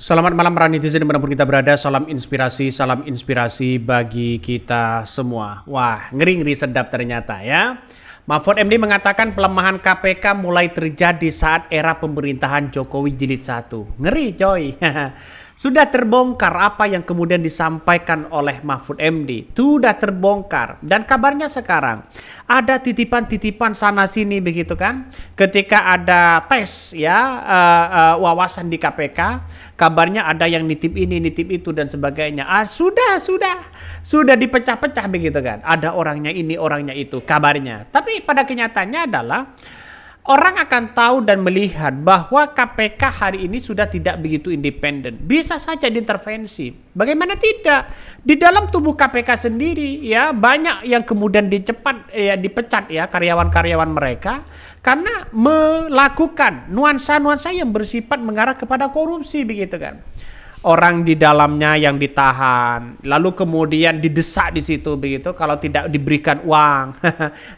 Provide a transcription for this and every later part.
Selamat malam para netizen dimanapun kita berada, salam inspirasi bagi kita semua. Wah, ngeri-ngeri sedap ternyata ya. Mahfud MD mengatakan pelemahan KPK mulai terjadi saat era pemerintahan Jokowi Jilid 1. Ngeri coy. Sudah terbongkar apa yang kemudian disampaikan oleh Mahfud MD. Sudah terbongkar. Dan kabarnya sekarang ada titipan-titipan sana sini begitu kan. Ketika ada tes ya wawasan di KPK, kabarnya ada yang nitip ini, nitip itu dan sebagainya. Sudah dipecah-pecah begitu kan. Ada orangnya ini, orangnya itu kabarnya. Tapi pada kenyataannya adalah orang akan tahu dan melihat bahwa KPK hari ini sudah tidak begitu independen. Bisa saja diintervensi. Bagaimana tidak? Di dalam tubuh KPK sendiri ya banyak yang kemudian dipecat ya karyawan-karyawan mereka karena melakukan nuansa-nuansa yang bersifat mengarah kepada korupsi begitu kan. Orang di dalamnya yang ditahan, lalu kemudian didesak di situ begitu, kalau tidak diberikan uang,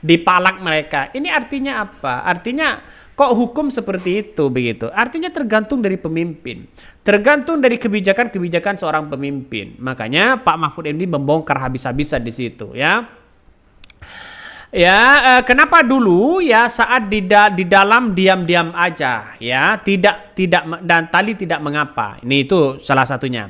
dipalak mereka. Ini artinya apa? Artinya kok hukum seperti itu begitu? Artinya tergantung dari pemimpin, tergantung dari kebijakan-kebijakan seorang pemimpin. Makanya Pak Mahfud MD membongkar habis-habisan di situ ya. Ya, kenapa dulu ya saat di dalam diam-diam aja ya, tidak dan tali tidak mengapa. Ini itu salah satunya.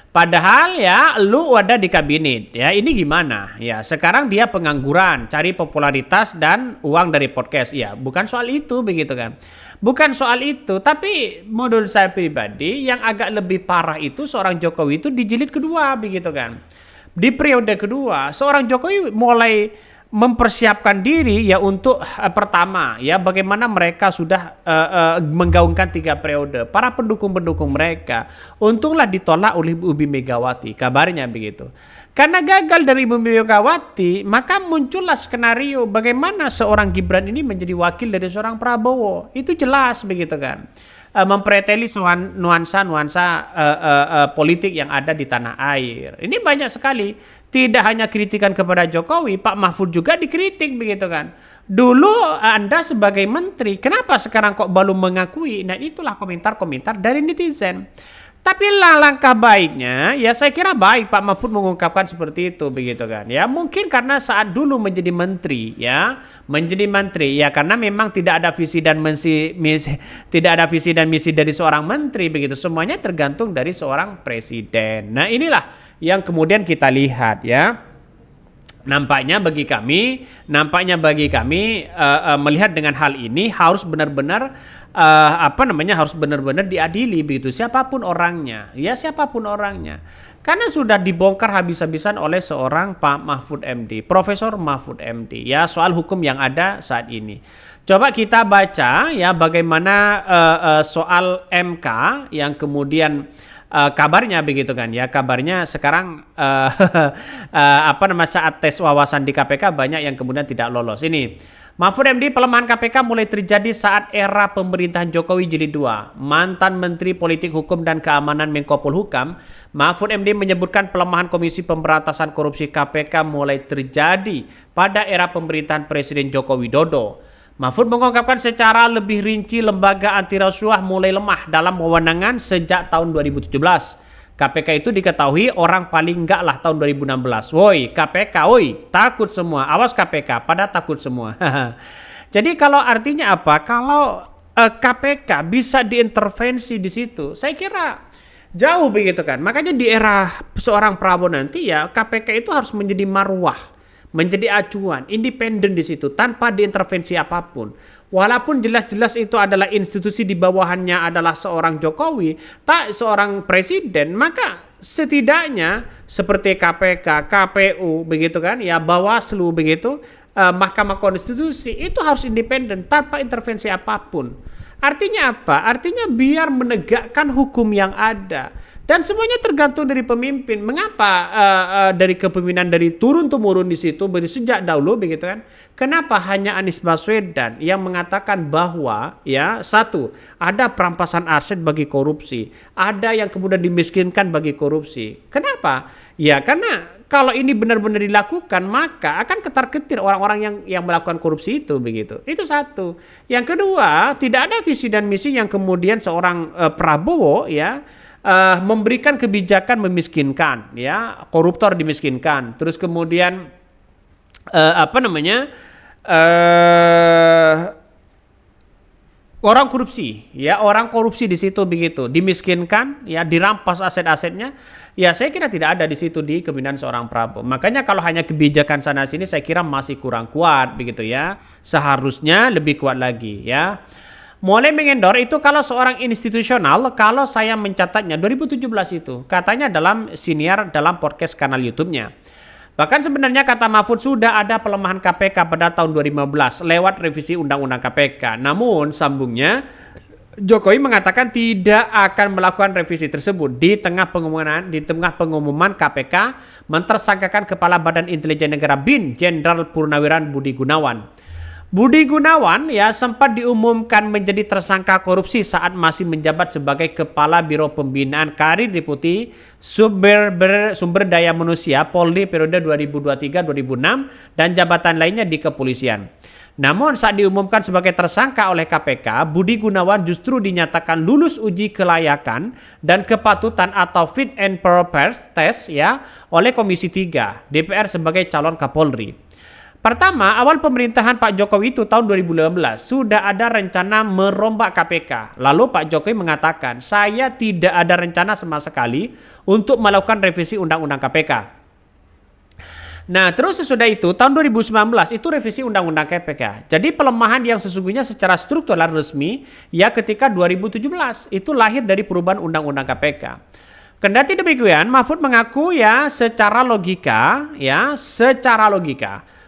Padahal ya lu ada di kabinet ya, ini gimana? Ya, sekarang dia pengangguran, cari popularitas dan uang dari podcast. Ya, bukan soal itu begitu kan. Bukan soal itu, tapi menurut saya pribadi yang agak lebih parah itu seorang Jokowi itu di jilid kedua begitu kan. Di periode kedua, seorang Jokowi mulai mempersiapkan diri ya untuk pertama ya bagaimana mereka sudah menggaungkan 3 periode. Para pendukung-pendukung mereka untunglah ditolak oleh Ibu Megawati, kabarnya begitu. Karena gagal dari Ibu Megawati, maka muncullah skenario bagaimana seorang Gibran ini menjadi wakil dari seorang Prabowo. Itu jelas begitu kan. Mempreteli nuansa-nuansa politik yang ada di tanah air. Ini banyak sekali. Tidak hanya kritikan kepada Jokowi, Pak Mahfud juga dikritik begitu kan. Dulu Anda sebagai menteri, kenapa sekarang kok belum mengakui? Nah, itulah komentar-komentar dari netizen. Tapi langkah baiknya, ya saya kira baik Pak Mahfud mengungkapkan seperti itu begitu kan. Ya mungkin karena saat dulu menjadi menteri ya, karena memang tidak ada visi dan misi dari seorang menteri begitu. Semuanya tergantung dari seorang presiden. Nah, inilah yang kemudian kita lihat ya. Nampaknya bagi kami melihat dengan hal ini harus benar-benar harus benar-benar diadili begitu siapapun orangnya karena sudah dibongkar habis-habisan oleh seorang Pak Mahfud MD, Profesor Mahfud MD ya soal hukum yang ada saat ini. Coba kita baca ya bagaimana soal MK yang kemudian kabarnya begitu kan ya, kabarnya sekarang saat tes wawasan di KPK banyak yang kemudian tidak lolos. Ini Mahfud MD, pelemahan KPK mulai terjadi saat era pemerintahan Jokowi Jilid 2. Mantan Menteri Politik Hukum dan Keamanan Menko Polhukam, Mahfud MD menyebutkan pelemahan Komisi Pemberantasan Korupsi KPK mulai terjadi pada era pemerintahan Presiden Joko Widodo. Mahfud mengungkapkan secara lebih rinci lembaga anti rasuah mulai lemah dalam wewenangan sejak tahun 2017. KPK itu diketahui orang paling enggak lah tahun 2016. Woi KPK, woi takut semua. Awas KPK, pada takut semua. Jadi kalau artinya apa? Kalau KPK bisa diintervensi di situ, saya kira jauh begitu kan. Makanya di era seorang Prabowo nanti ya KPK itu harus menjadi marwah, menjadi acuan, independen di situ tanpa diintervensi apapun. Walaupun jelas-jelas itu adalah institusi di bawahannya adalah seorang Jokowi, tak seorang presiden, maka setidaknya seperti KPK, KPU begitu kan, ya Bawaslu begitu, Mahkamah Konstitusi itu harus independen tanpa intervensi apapun. Artinya apa? Artinya biar menegakkan hukum yang ada. Dan semuanya tergantung dari pemimpin. Mengapa dari kepemimpinan dari turun-temurun di situ sejak dahulu begitu kan? Kenapa hanya Anies Baswedan yang mengatakan bahwa ya satu ada perampasan aset bagi korupsi, ada yang kemudian dimiskinkan bagi korupsi. Kenapa? Ya karena kalau ini benar-benar dilakukan maka akan ketar-ketir orang-orang yang melakukan korupsi itu begitu. Itu satu. Yang kedua, tidak ada visi dan misi yang kemudian seorang Prabowo ya memberikan kebijakan memiskinkan, ya, koruptor dimiskinkan, terus kemudian apa namanya, orang korupsi di situ begitu, dimiskinkan, ya, dirampas aset-asetnya, ya saya kira tidak ada di situ di kepemimpinan seorang Prabowo. Makanya kalau hanya kebijakan sana sini saya kira masih kurang kuat begitu ya. Seharusnya lebih kuat lagi ya. Mulai mengendor itu kalau seorang institusional, kalau saya mencatatnya 2017 itu, katanya dalam siniar dalam podcast kanal YouTube-nya. Bahkan sebenarnya kata Mahfud sudah ada pelemahan KPK pada tahun 2015 lewat revisi Undang-Undang KPK. Namun sambungnya Jokowi mengatakan tidak akan melakukan revisi tersebut di tengah pengumuman KPK mentersangkakan Kepala Badan Intelijen Negara BIN Jenderal Purnawirawan Budi Gunawan. Budi Gunawan ya sempat diumumkan menjadi tersangka korupsi saat masih menjabat sebagai Kepala Biro Pembinaan Karir Deputi Sumber Daya Manusia Polri periode 2023-2006 dan jabatan lainnya di kepolisian. Namun saat diumumkan sebagai tersangka oleh KPK, Budi Gunawan justru dinyatakan lulus uji kelayakan dan kepatutan atau fit and proper test ya oleh Komisi 3 DPR sebagai calon Kapolri. Pertama, awal pemerintahan Pak Jokowi itu tahun 2015 sudah ada rencana merombak KPK. Lalu Pak Jokowi mengatakan, saya tidak ada rencana sama sekali untuk melakukan revisi Undang-Undang KPK. Nah, terus sesudah itu tahun 2019 itu revisi Undang-Undang KPK. Jadi pelemahan yang sesungguhnya secara struktural resmi ya ketika 2017 itu lahir dari perubahan Undang-Undang KPK. Kendati demikian, Mahfud mengaku ya secara logika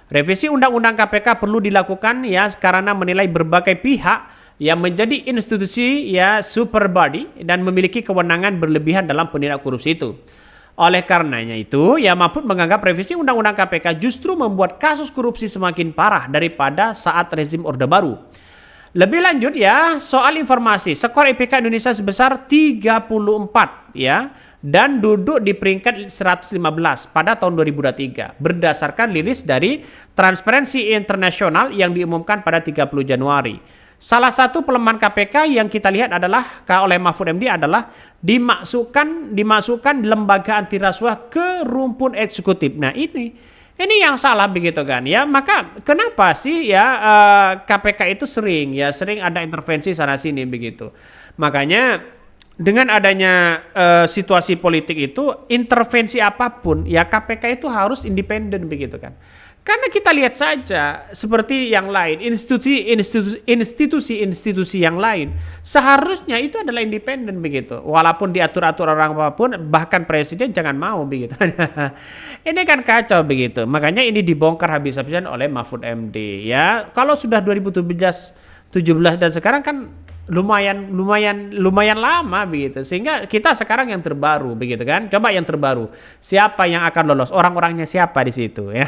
revisi Undang-Undang KPK perlu dilakukan ya karena menilai berbagai pihak yang menjadi institusi ya super body dan memiliki kewenangan berlebihan dalam penindakan korupsi itu. Oleh karenanya itu, ya Mahfud menganggap revisi Undang-Undang KPK justru membuat kasus korupsi semakin parah daripada saat rezim Orde Baru. Lebih lanjut ya, soal informasi, skor IPK Indonesia sebesar 34 ya dan duduk di peringkat 115 pada tahun 2023 berdasarkan rilis dari Transparency International yang diumumkan pada 30 Januari. Salah satu pelemahan KPK yang kita lihat adalah oleh Mahfud MD adalah dimasukkan lembaga anti rasuah ke rumpun eksekutif. Nah, ini yang salah begitu kan ya. Maka kenapa sih ya KPK itu sering ada intervensi sana sini begitu. Makanya dengan adanya situasi politik itu intervensi apapun ya KPK itu harus independen begitu kan. Karena kita lihat saja seperti yang lain institusi yang lain seharusnya itu adalah independen begitu. Walaupun diatur-atur orang apapun bahkan presiden jangan mau begitu. Ini kan kacau begitu. Makanya ini dibongkar habis-habisan oleh Mahfud MD ya. Kalau sudah 2017 dan sekarang kan lumayan lama begitu, sehingga kita sekarang yang terbaru begitu kan. Coba yang terbaru siapa yang akan lolos, orang-orangnya siapa di situ ya.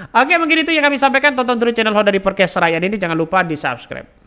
Oke, mungkin itu yang kami sampaikan. Tonton terus channel Ho dari Podcast Rakyat ini, jangan lupa di subscribe.